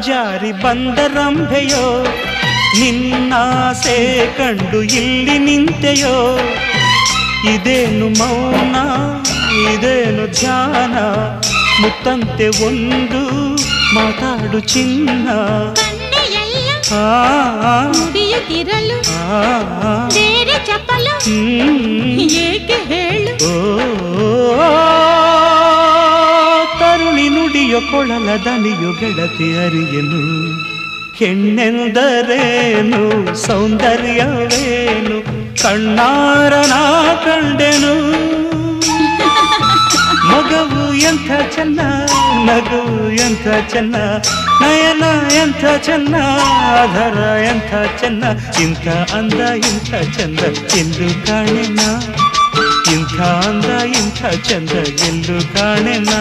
ಜಾರಿ ಬಂದರಂಭೆಯೋ ನಿನ್ನಾಸೆ ಕಂಡು ಇಲ್ಲಿ ನಿಂತೆಯೋ ಇದೇನು ಮೌನ ಇದೇನು ಧ್ಯಾನ ಮುತ್ತಂತೆ ಒಂದು ಮಾತಾಡು ಚಿನ್ನ ಮುಡಿಯುತ್ತಿರಲು ಬೇರೆ ಚಪಲು ಏಕೆ ಹೇಳು ತರುಣಿ ನುಡಿಯೋ ಕೊಳಲ ದನಿಯು ಗೆಳತಿ ಅರಿಯನು ಹೆಣ್ಣೆಂದರೇನು ಸೌಂದರ್ಯವೇನು ಕಣ್ಣಾರನ ಕಂಡೆನು ಮಗವು ಎಂಥ ಚೆನ್ನ ನಗುವು ಎಂಥ ಚೆನ್ನ ನಯನ ಎಂಥ ಚೆನ್ನ ಆಧಾರ ಎಂಥ ಚೆನ್ನ ಇಂಥ ಅಂದ ಇಂಥ ಚಂದ ಎಂದು ಕಾಣೆನ ಇಂಥ ಅಂದ ಇಂಥ ಚಂದ ಎಂದು ಕಾಣೆನ